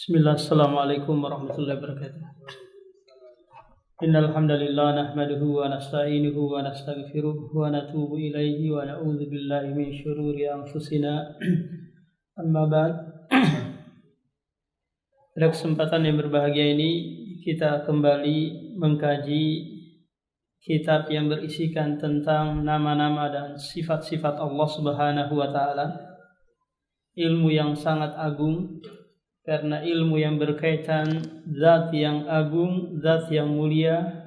Bismillah, assalamualaikum warahmatullahi wabarakatuh. Innal hamdalillah nahmaduhu wa nasta'inuhu wa nastaghfiruh wa natubu ilaihi wa na'udzu billahi min syururi anfusina. Amma ba'd. Pada kesempatan yang berbahagia ini kita kembali mengkaji kitab yang berisikan tentang nama-nama dan sifat-sifat Allah Subhanahu wa taala. Ilmu yang sangat agung, karena ilmu yang berkaitan zat yang agung, zat yang mulia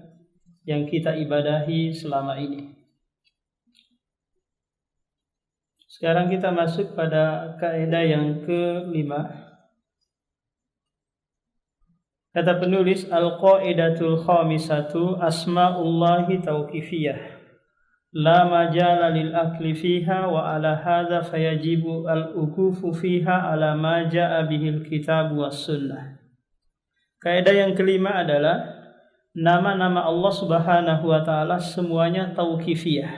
yang kita ibadahi selama ini. Sekarang kita masuk pada kaidah yang kelima. Kata penulis, al-qaidatul khamisatu asma'ullahi tauqifiyah. La majala lil akli fiha wa ala hadza fayajibu al-ukufu fiha ala ma jaa bihil kitab was sunnah. Kaidah yang kelima adalah nama-nama Allah Subhanahu wa taala semuanya tauqifiyah.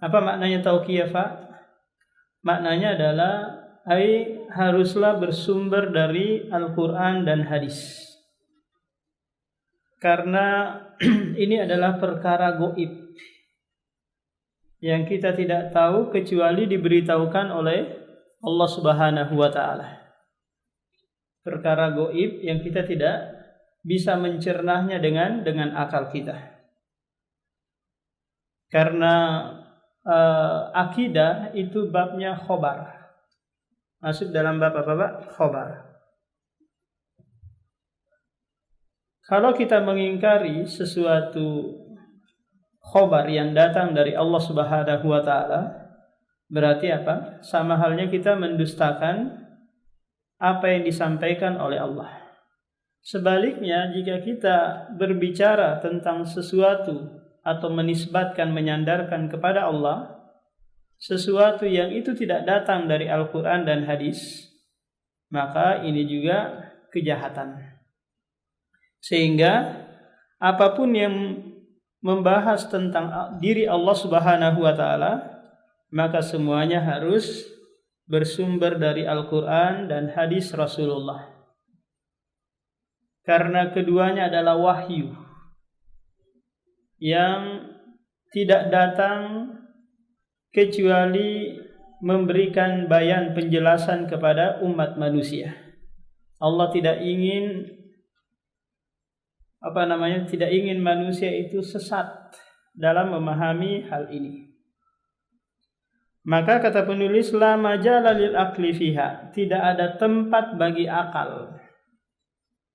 Apa maknanya tauqifiyah, Pak? Maknanya adalah haruslah bersumber dari Al-Qur'an dan hadis. Karena ini adalah perkara gaib yang kita tidak tahu kecuali diberitahukan oleh Allah Subhanahu wa taala. Perkara gaib yang kita tidak bisa mencernahnya dengan akal kita. Karena akidah itu babnya khobar. Masuk dalam bab apa, Pak? Khobar. Kalau kita mengingkari sesuatu khobar yang datang dari Allah Subhanahu wa taala, berarti apa? Sama halnya kita mendustakan apa yang disampaikan oleh Allah. Sebaliknya, jika kita berbicara tentang sesuatu atau menisbatkan, menyandarkan kepada Allah sesuatu yang itu tidak datang dari Al-Qur'an dan hadis, maka ini juga kejahatan. Sehingga apapun yang membahas tentang diri Allah Subhanahu wa taala, maka semuanya harus bersumber dari Al-Qur'an dan hadis Rasulullah. Karena keduanya adalah wahyu yang tidak datang kecuali memberikan bayan penjelasan kepada umat manusia. Allah tidak ingin tidak ingin manusia itu sesat dalam memahami hal ini. Maka kata penulis, la majala lil akli fiha, tidak ada tempat bagi akal.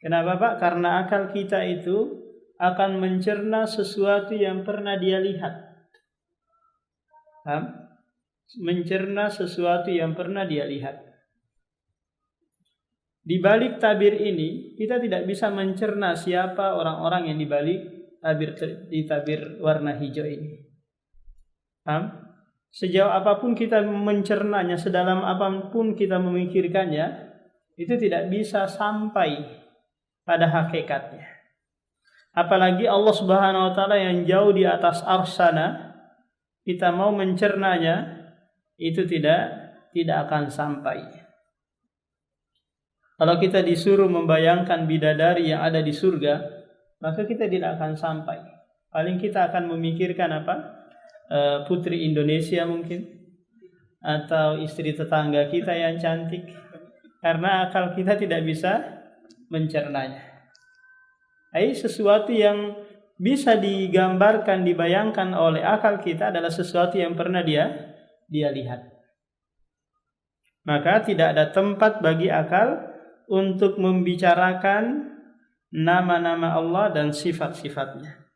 Kenapa, Pak? Karena akal kita itu akan mencerna sesuatu yang pernah dia lihat. Mencerna sesuatu yang pernah dia lihat. Di balik tabir ini, kita tidak bisa mencerna siapa orang-orang yang di balik tabir warna hijau ini. Sejauh apapun kita mencernanya, sedalam apapun kita memikirkannya, itu tidak bisa sampai pada hakikatnya. Apalagi Allah Subhanahu wa taala yang jauh di atas arsy-Nya, kita mau mencernanya, itu tidak akan sampai. Kalau kita disuruh membayangkan bidadari yang ada di surga, maka kita tidak akan sampai. Paling kita akan memikirkan putri Indonesia mungkin, atau istri tetangga kita yang cantik, karena akal kita tidak bisa mencernanya. Sesuatu yang bisa digambarkan, dibayangkan oleh akal kita adalah sesuatu yang pernah dia lihat. Maka tidak ada tempat bagi akal untuk membicarakan nama-nama Allah dan sifat-sifatnya.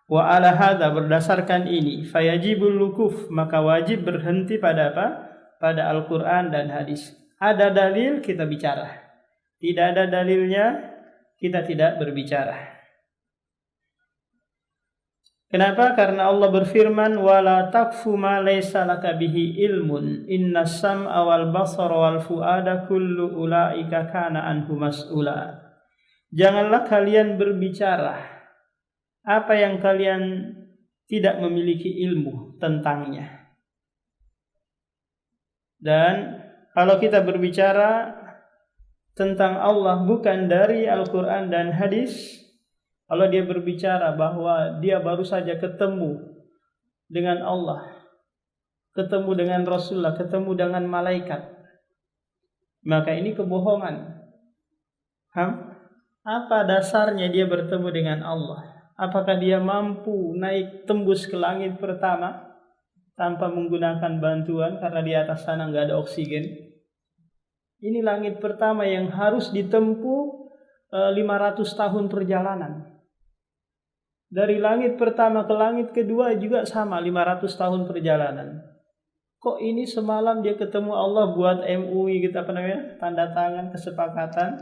Wa ala hadza, berdasarkan ini, fayajibul lukuf, maka wajib berhenti pada apa? Pada Al-Qur'an dan hadis. Ada dalil, kita bicara. Tidak ada dalilnya, kita tidak berbicara. Kenapa? Karena Allah berfirman, wala taqfu ma laysa laka bihi ilmun, innas sam'a wal basara wal fuada kullu ulaika kana anhu mas'ula. Janganlah kalian berbicara apa yang kalian tidak memiliki ilmu tentangnya. Dan kalau kita berbicara tentang Allah bukan dari Al-Quran dan hadis, kalau dia berbicara bahwa dia baru saja ketemu dengan Allah, ketemu dengan Rasulullah, ketemu dengan malaikat, maka ini kebohongan. Apa dasarnya dia bertemu dengan Allah? Apakah dia mampu naik tembus ke langit pertama tanpa menggunakan bantuan karena di atas sana nggak ada oksigen? Ini langit pertama yang harus ditempuh 500 tahun perjalanan. Dari langit pertama ke langit kedua juga sama 500 tahun perjalanan. Kok ini semalam dia ketemu Allah buat MUI gitu tanda tangan kesepakatan?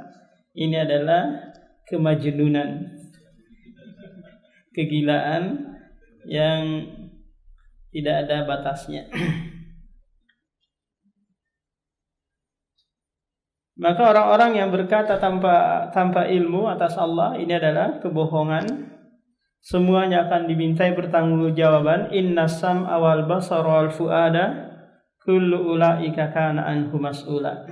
Ini adalah kemajnunan, kegilaan yang tidak ada batasnya. Maka orang-orang yang berkata tanpa ilmu atas Allah ini adalah kebohongan. Semuanya akan dimintai pertanggungjawaban. Innas sam'a wal basara wal fuada kullu ulaika kana anhu mas'ula.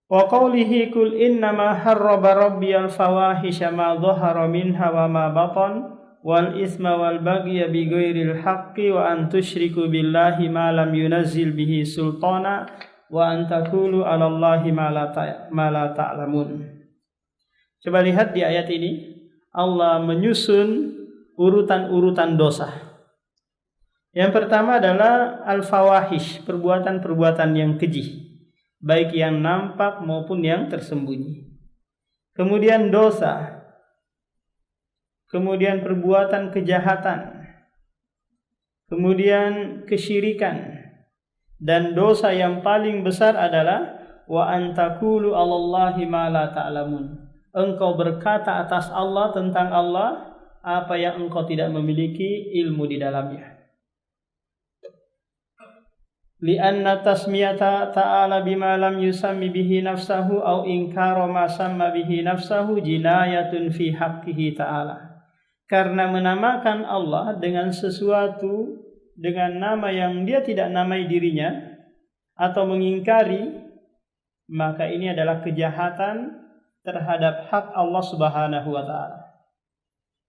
Wa qawlihi kul innama harraba rabbiyal fawahisha ma dhahara minha wa ma batan wal isma wal baghya bighairil haqqi wa an tusyriku billahi ma lam yunazzil bihi sultana wa antakulu 'alallahi ma la ta'lamun. Coba lihat di ayat ini, Allah menyusun urutan-urutan dosa. Yang pertama adalah al-fawahish, perbuatan-perbuatan yang keji, baik yang nampak maupun yang tersembunyi. Kemudian dosa. Kemudian perbuatan kejahatan. Kemudian kesyirikan. Dan dosa yang paling besar adalah wa antakulu 'alallahi ma la ta'lamun. Engkau berkata atas Allah tentang Allah apa yang engkau tidak memiliki ilmu di dalamnya. Li'anna tasmiyata ta'ala bima lam yusammi bihi nafsahu au inkara ma samma bihi nafsahu jinayatun fi haqqihi ta'ala. Karena menamakan Allah dengan sesuatu dengan nama yang dia tidak namai dirinya atau mengingkari, maka ini adalah kejahatan terhadap hak Allah Subhanahu wa taala.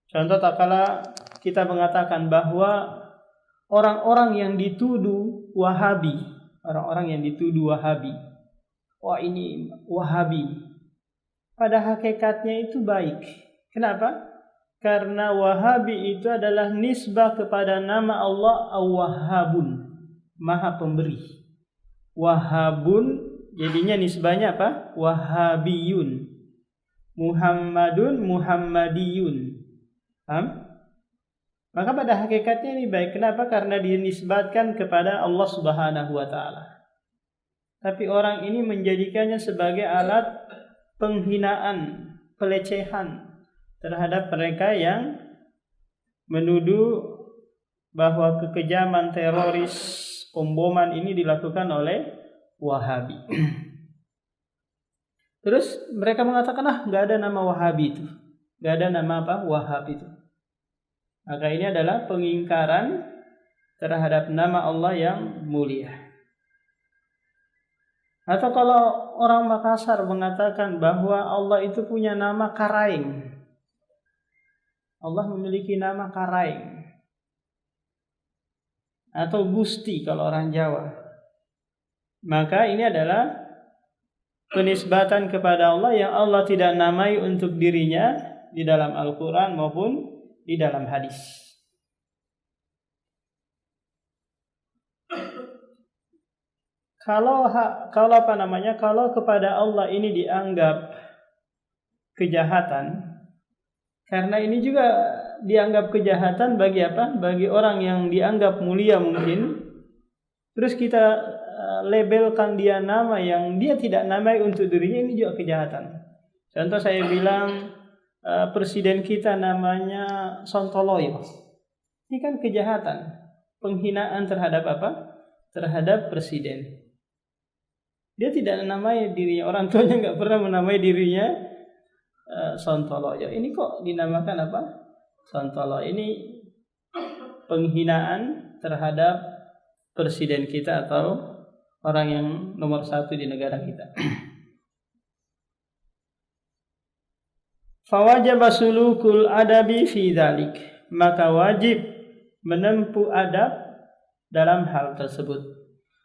Contoh tak kala kita mengatakan bahwa orang-orang yang dituduh Wahabi, orang-orang yang dituduh Wahabi, wah ini Wahabi, pada hakikatnya itu baik. Kenapa? Karena Wahabi itu adalah nisbah kepada nama Allah Al-Wahhabun, Maha Pemberi. Wahhabun jadinya nisbahnya apa? Wahabiyun. Muhammadun Muhammadiyun. Maka pada hakikatnya ini baik. Kenapa? Karena dinisbatkan kepada Allah Subhanahu wa taala. Tapi orang ini menjadikannya sebagai alat penghinaan, pelecehan terhadap mereka yang menuduh bahwa kekejaman teroris pemboman ini dilakukan oleh Wahabi. Terus mereka mengatakan nggak ada nama Wahabi itu, nggak ada nama apa Wahhab itu. Maka ini adalah pengingkaran terhadap nama Allah yang mulia. Atau kalau orang Makassar mengatakan bahwa Allah itu punya nama Karaing, Allah memiliki nama Karaing, atau Gusti kalau orang Jawa, maka ini adalah penisbatan kepada Allah yang Allah tidak namai untuk dirinya di dalam Al-Quran maupun di dalam hadis. Kalau kepada Allah ini dianggap kejahatan, karena ini juga dianggap kejahatan bagi apa? Bagi orang yang dianggap mulia mungkin. Terus kita labelkan dia nama yang dia tidak namai untuk dirinya, ini juga kejahatan. Contoh saya bilang presiden kita namanya Sontoloyo. Ini kan kejahatan, penghinaan terhadap apa? Terhadap presiden. Dia tidak menamai dirinya, orang tuanya nggak pernah menamai dirinya Sontoloyo. Ini kok dinamakan apa? Sontoloyo. Ini penghinaan terhadap presiden kita atau orang yang nomor 1 di negara kita. Fawajaba sulukul adabi fi dzalik, maka wajib menempuh adab dalam hal tersebut.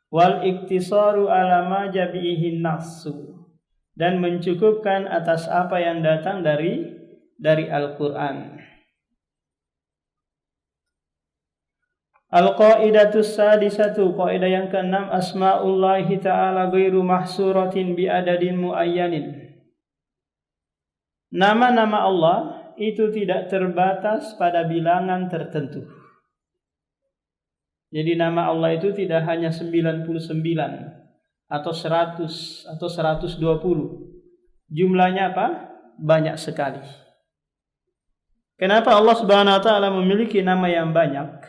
Wal iktisaru ala ma jabihi nafsu, dan mencukupkan atas apa yang datang dari Al-Qur'an. Al-qaidatus sadisatu, qaidah yang keenam, asmaullahi ta'ala ghairu mahsuratin bi adadin muayyanin. Nama-nama Allah itu tidak terbatas pada bilangan tertentu. Jadi nama Allah itu tidak hanya 99 atau 100 atau 120. Jumlahnya apa? Banyak sekali. Kenapa Allah Subhanahu wa taala memiliki nama yang banyak?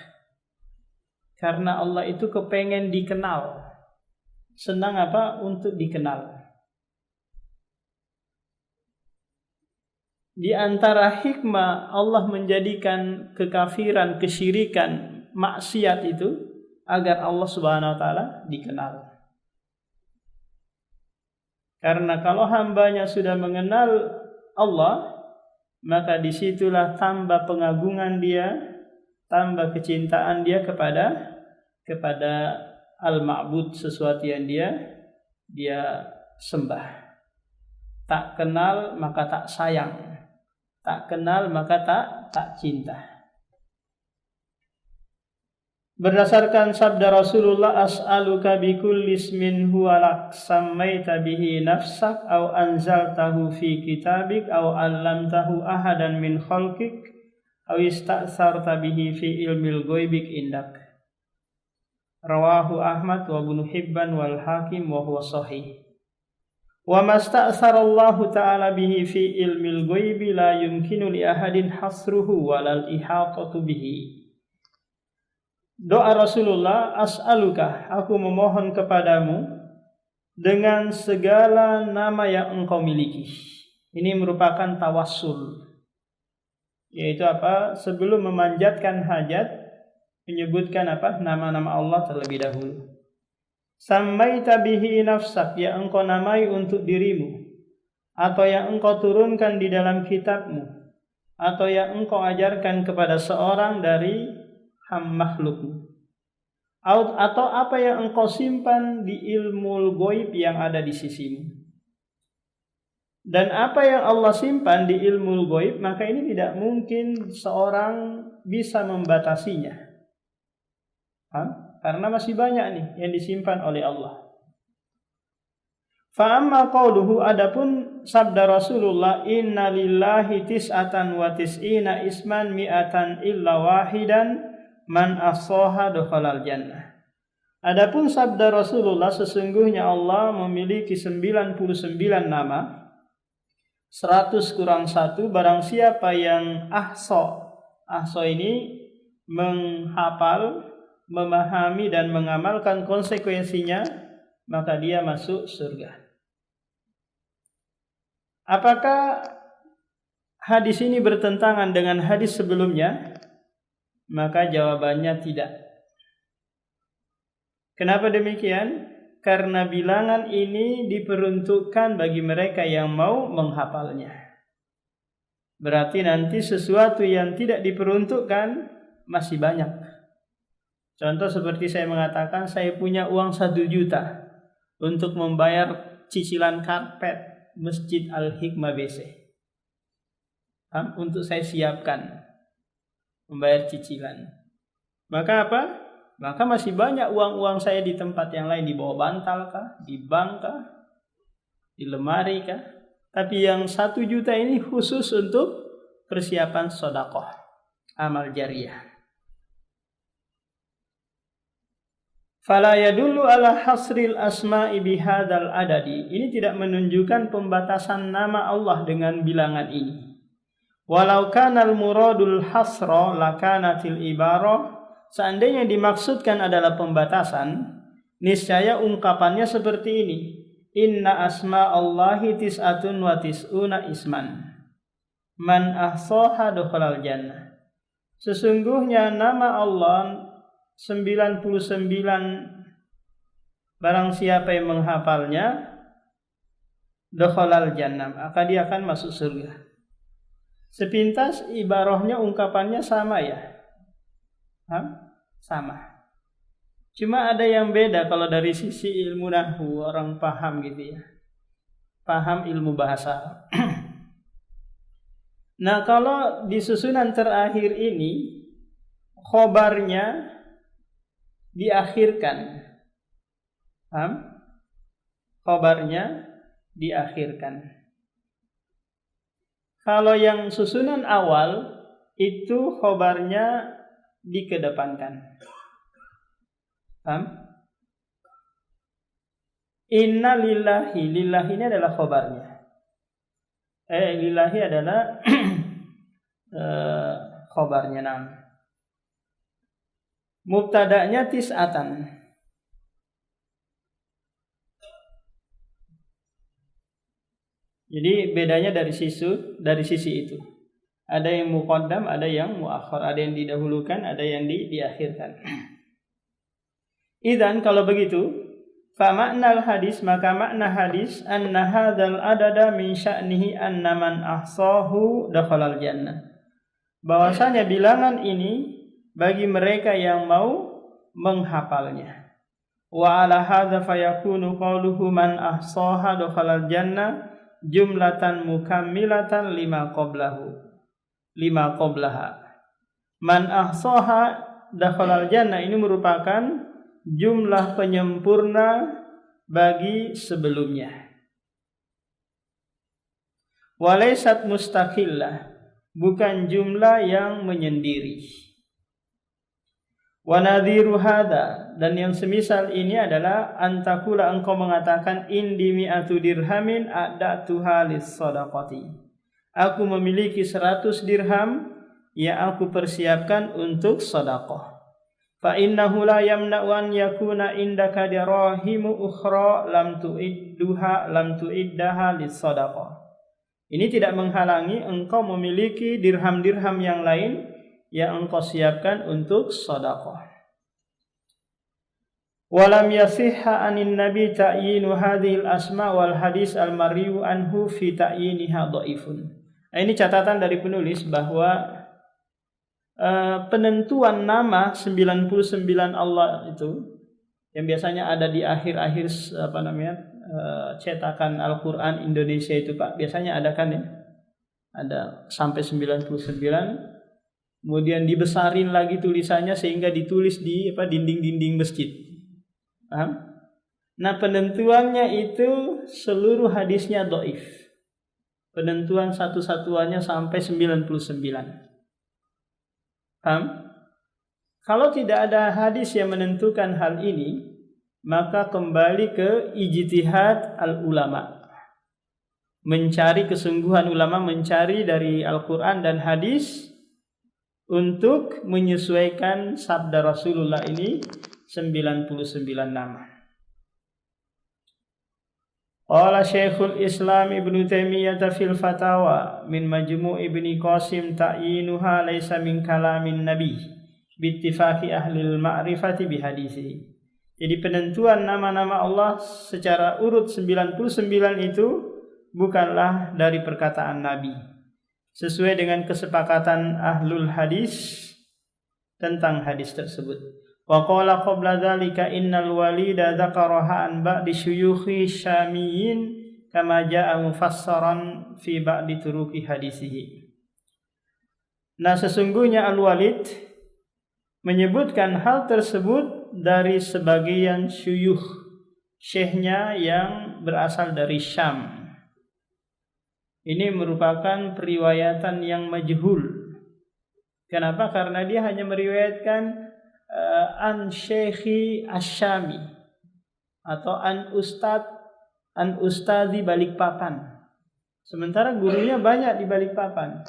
Karena Allah itu kepengen dikenal. Senang apa? Untuk dikenal. Di antara hikmah Allah menjadikan kekafiran, kesyirikan, maksiat itu agar Allah Subhanahu wa taala dikenal. Karena kalau hambanya sudah mengenal Allah, maka disitulah tambah pengagungan dia, tambah kecintaan dia kepada al-ma'bud, sesuatu yang dia sembah. Tak kenal maka tak sayang, tak kenal maka tak cinta. Berdasarkan sabda Rasulullah, as'aluka bikulli ismin huwa lak sammaita bihi nafsak aw anzaltahu fi kitabik aw 'allamtahu ahadan min khalqik aw ista'sarta bihi fi ilmil ghaibik indak. Rawahu Ahmad wa Ibnu Hibban wal Hakim wa huwa sahih. Wa masta'sarallahu ta'ala bihi fi ilmil ghaibi la yumkinu li ahadin hasruhu walal ihatatu bihi. Doa Rasulullah, as'aluka, aku memohon kepadamu dengan segala nama yang engkau miliki. Ini merupakan tawassul, yaitu apa? Sebelum memanjatkan hajat, menyebutkan apa? Nama-nama Allah terlebih dahulu. Sammaita bihi nafsak, yang engkau namai untuk dirimu, atau yang engkau turunkan di dalam kitabmu, atau yang engkau ajarkan kepada seorang dari makhlukmu, atau apa yang engkau simpan di ilmu ghaib yang ada di sisimu. Dan apa yang Allah simpan di ilmu ghaib, maka ini tidak mungkin seorang bisa membatasinya. Karena masih banyak nih yang disimpan oleh Allah. Fa amma qauluhu, adapun sabda Rasulullah, inna lillahi tis'atan wa tis'ina isman mi'atan illa wahidan man ahsaha dakhalal jannah. Adapun sabda Rasulullah, sesungguhnya Allah memiliki 99 nama, 100 kurang 1, barang siapa yang ahsa ini menghafal, memahami dan mengamalkan konsekuensinya, maka dia masuk surga. Apakah hadis ini bertentangan dengan hadis sebelumnya? Maka jawabannya tidak. Kenapa demikian? Karena bilangan ini diperuntukkan bagi mereka yang mau menghafalnya. Berarti nanti sesuatu yang tidak diperuntukkan masih banyak. Contoh seperti saya mengatakan, saya punya uang 1 juta untuk membayar cicilan karpet Masjid Al-Hikmah BC. Untuk saya siapkan membayar cicilan. Maka apa? Maka masih banyak uang-uang saya di tempat yang lain, di bawah bantal kah, di bank kah, di lemari kah. Tapi yang 1 juta ini khusus untuk persiapan sedekah, amal jariyah. Fala yadullu ala hasril asma'i bihadzal adadi. Ini tidak menunjukkan pembatasan nama Allah dengan bilangan ini. Walau kanal muradul hasra lakanatil ibarah. Seandainya dimaksudkan adalah pembatasan, niscaya ungkapannya seperti ini. Inna asma'allahi tis'atun wa tis'una isman. Man ahsaha dakhalal jannah. Sesungguhnya nama Allah 99, barang siapa yang menghafalnya dakhalal jannah, maka dia akan masuk surga. Sepintas ibarahnya, ungkapannya sama ya. Sama. Cuma ada yang beda kalau dari sisi ilmu nahwu, orang paham gitu ya. Paham ilmu bahasa. Nah, kalau di susunan terakhir ini khobarnya diakhirkan. Khobarnya diakhirkan. Kalau yang susunan awal itu khobarnya dikedepankan. Inna lillahi, lillahi ini adalah khobarnya. Lillahi adalah khobarnya. Mubtada'nya tis'atan. Jadi bedanya dari sisi itu. Ada yang muqaddam, ada yang muakhar, ada yang didahulukan, ada yang diakhirkan. Idzan kalau begitu, fa ma'nal hadis, maka makna hadis anna hadzal adada min sya'nihi anna man ahsahu dakhalal jannah. Bahwasanya bilangan ini bagi mereka yang mau menghafalnya. Wa ala hadza fayakunu qauluhu man ahsaha dakhalal jannah jumlatan mukammilatan lima qablaha. Man ahsaha dakhalal jannah ini merupakan jumlah penyempurna bagi sebelumnya. Walaysat mustaqillah, bukan jumlah yang menyendiri. Wa nadhiru hadza, dan yang semisal ini adalah antakula engkau mengatakan indi mi'atu dirhamin a'datuha lis-shadaqati. Aku memiliki 100 dirham yang aku persiapkan untuk sedekah. Fa innahu la yamna'u an yakuna indaka dirahimu ukhra lam tu'iddaha lis-shadaqah. Ini tidak menghalangi engkau memiliki dirham-dirham yang lain yang engkau siapkan untuk sedekah. Walam yasihha anin nabi ta'yinu hadhil asma wal hadis al-maryu anhu fi ta'yiniha dhaifun. Ini catatan dari penulis bahwa penentuan nama 99 Allah itu yang biasanya ada di akhir-akhir cetakan Al-Qur'an Indonesia itu Pak, biasanya ada kan ya? Ada sampai 99. Kemudian dibesarin lagi tulisannya sehingga ditulis di dinding-dinding masjid. Paham? Nah, penentuannya itu seluruh hadisnya dhaif. Penentuan satu-satuannya sampai 99. Paham? Kalau tidak ada hadis yang menentukan hal ini, maka kembali ke ijtihad al-ulama. Mencari kesungguhan ulama, mencari dari Al-Qur'an dan hadis untuk menyesuaikan sabda Rasulullah ini 99 nama. Qala Syekhul Islam Ibnu Taimiyah fil Fatawa min Majmu' Ibni Qasim ta'yinuha laisa min kalamin nabi bittifaqi ahli al-ma'rifati bihadisi. Jadi penentuan nama-nama Allah secara urut 99 itu bukanlah dari perkataan Nabi. Sesuai dengan kesepakatan ahlul hadis tentang hadis tersebut. Wa qala qabla dzalika innal walida dzakaraha an ba'di syuyukhi syamiyyin kama jaa'a mufassaran fi ba'di turuqi hadisihi. Nah, sesungguhnya Al-Walid menyebutkan hal tersebut dari sebagian syuyukh, syekhnya yang berasal dari Syam. Ini merupakan periwayatan yang majhul. Kenapa? Karena dia hanya meriwayatkan an syekhi asy-Syami atau an ustadzi Balikpapan. Sementara gurunya banyak di Balikpapan.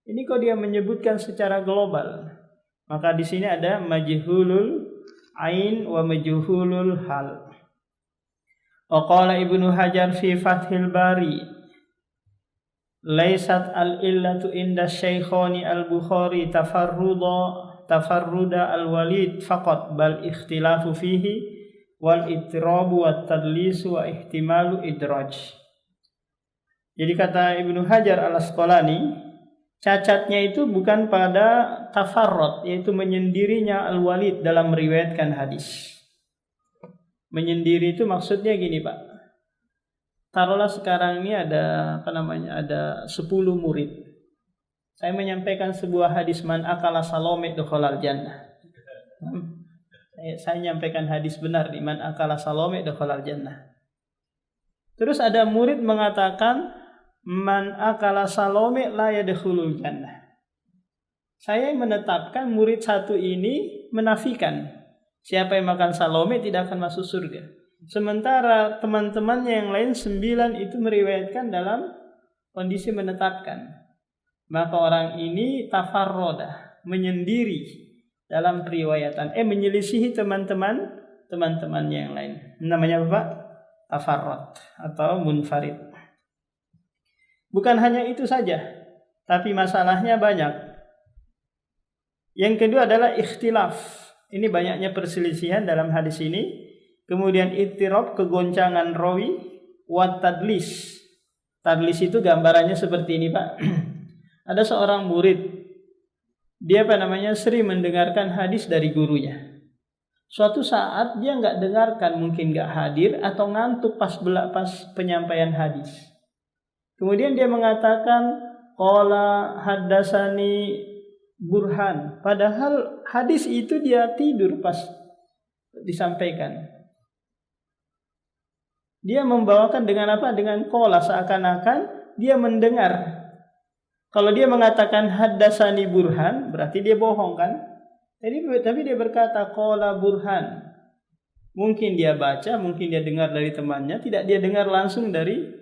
Ini kok dia menyebutkan secara global. Maka di sini ada majhulul ain wa majhulul hal. Wa qala Ibnu Hajar fi Fathil Bari laisat al-illatu inda syaikhani al-Bukhari tafarruda al-Walid faqat bal ikhtilafu fihi wal ittirabu wat tadlisu wa ihtimalu idraj. Jadi kata Ibnu Hajar al-Asqalani, Cacatnya itu bukan pada tafarrud, yaitu menyendirinya Al-Walid dalam meriwayatkan hadis. Menyendiri itu maksudnya gini, Pak. Taruhlah sekarang ini ada ada 10 murid. Saya menyampaikan sebuah hadis, man akala salome dakhalal jannah. Saya menyampaikan hadis benar, di man akala salome dakhalal jannah. Terus ada murid mengatakan man akala salome la yadkhulul jannah. Saya menetapkan murid satu ini menafikan siapa yang makan salome tidak akan masuk surga. Sementara teman-temannya yang lain 9 itu meriwayatkan dalam kondisi menetapkan. Maka orang ini tafarroda, menyendiri dalam periwayatan, menyelisihi teman-temannya yang lain. Namanya apa? Tafarrod atau munfarid. Bukan hanya itu saja, tapi masalahnya banyak. Yang kedua adalah ikhtilaf. Ini banyaknya perselisihan dalam hadis ini. Kemudian ittirab, kegoncangan rawi, wa tadlis. Tadlis itu gambarannya seperti ini, Pak. Ada seorang murid, dia sering mendengarkan hadis dari gurunya. Suatu saat dia nggak dengarkan, mungkin nggak hadir atau ngantuk pas penyampaian hadis. Kemudian dia mengatakan qala haddasani Burhan, padahal hadis itu dia tidur pas disampaikan. Dia membawakan dengan apa? Dengan qala, seakan-akan dia mendengar. Kalau dia mengatakan haddasani Burhan, berarti dia bohong kan? Tapi dia berkata qala Burhan. Mungkin dia baca, mungkin dia dengar dari temannya, tidak dia dengar langsung dari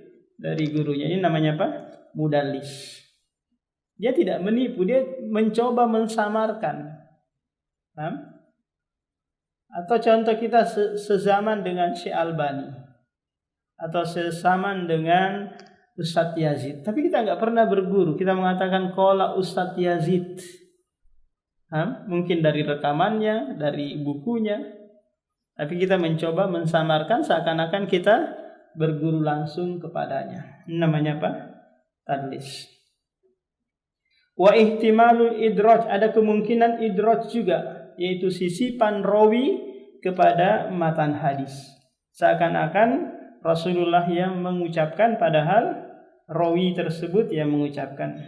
gurunya. Ini namanya apa? Mudallis. Dia tidak menipu, dia mencoba mensamarkan. Atau contoh kita sezaman dengan Syekh Albani, atau sezaman dengan Ustadz Yazid. Tapi kita nggak pernah berguru. Kita mengatakan qala Ustadz Yazid. Mungkin dari rekamannya, dari bukunya. Tapi kita mencoba mensamarkan seakan-akan kita berguru langsung kepadanya. Ini namanya apa? Tadlis. Wa ihtimalul idraj, ada kemungkinan idraj juga, yaitu sisipan rawi kepada matan hadis. Seakan-akan Rasulullah yang mengucapkan padahal rawi tersebut yang mengucapkan.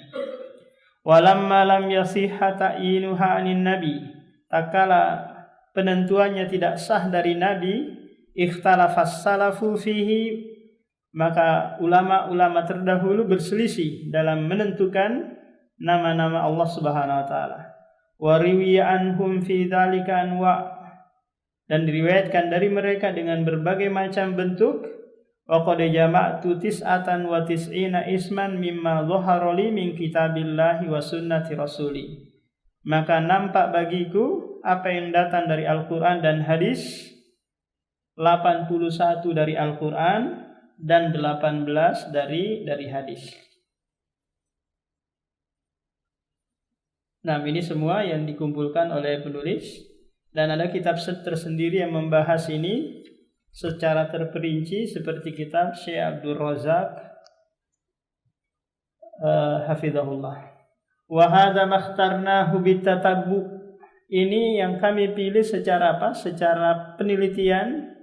Walamma lam yasihha ta'inuha anin nabi, takala penentuannya tidak sah dari nabi, ikhtalafas salafu fihi, maka ulama-ulama terdahulu berselisih dalam menentukan nama-nama Allah Subhanahu wa taala. Wa riwiya anhum fi dzalika anwa, dan diriwayatkan dari mereka dengan berbagai macam bentuk. Wa qad jama'tu tis'atan wa tis'ina isman mimma dhahara li min kitabillahi wa sunnati rasuli. Maka nampak bagiku apa yang datang dari Al-Qur'an dan hadis, 81 dari Al-Qur'an dan 18 dari hadis. Nah, ini semua yang dikumpulkan oleh penulis, dan ada kitab tersendiri yang membahas ini secara terperinci seperti kitab Syekh Abdul Razak hafizahullah. Wa hadza makhtarnahu bitatabbu. Ini yang kami pilih secara apa? Secara penelitian.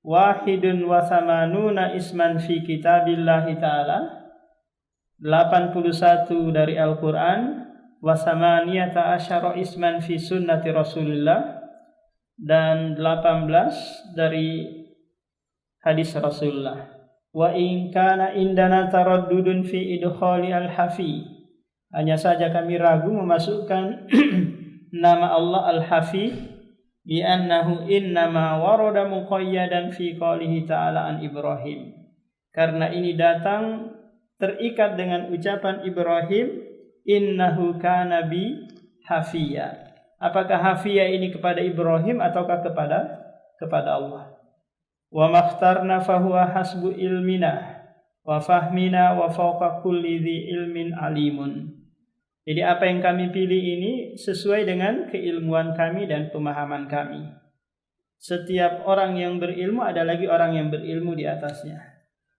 Wahidun wa thamanuna isman fi kitabillahi ta'ala. 81 dari Al-Qur'an. Wa samaniyata asyara isman fi sunnati Rasulillah, dan 18 dari hadis Rasulullah. Wa in kana indana taraddudun fi idkhali al-hafi, hanya saja kami ragu memasukkan nama Allah al-hafi, bi annahu innama warada muqayyadan fi qalihi ta'ala an Ibrahim, karena ini datang terikat dengan ucapan Ibrahim, innahu kana bi hafiya. Apakah hafiya ini kepada Ibrahim ataukah kepada Allah? Wa makhtarna fahuwa hasbu ilmina wa fahmina wa fawqa kulli dhi ilmin alimun. Jadi apa yang kami pilih ini sesuai dengan keilmuan kami dan pemahaman kami. Setiap orang yang berilmu ada lagi orang yang berilmu di atasnya.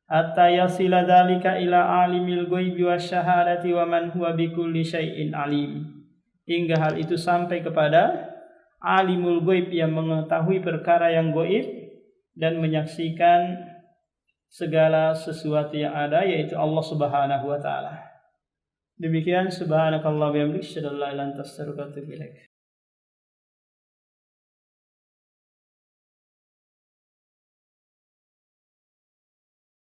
hatta yasila dzalika ila alimil ghaibi wasyahadati wa man huwa bikulli syai'in alim. Hingga hal itu sampai kepada alimul ghaib yang mengetahui perkara yang gaib dan menyaksikan segala sesuatu yang ada, yaitu Allah Subhanahu wa taala. Demikian, subhanakallah wa bihamdika, asyhadu an la ilaha illa anta, astaghfiruka wa atubu ilaik.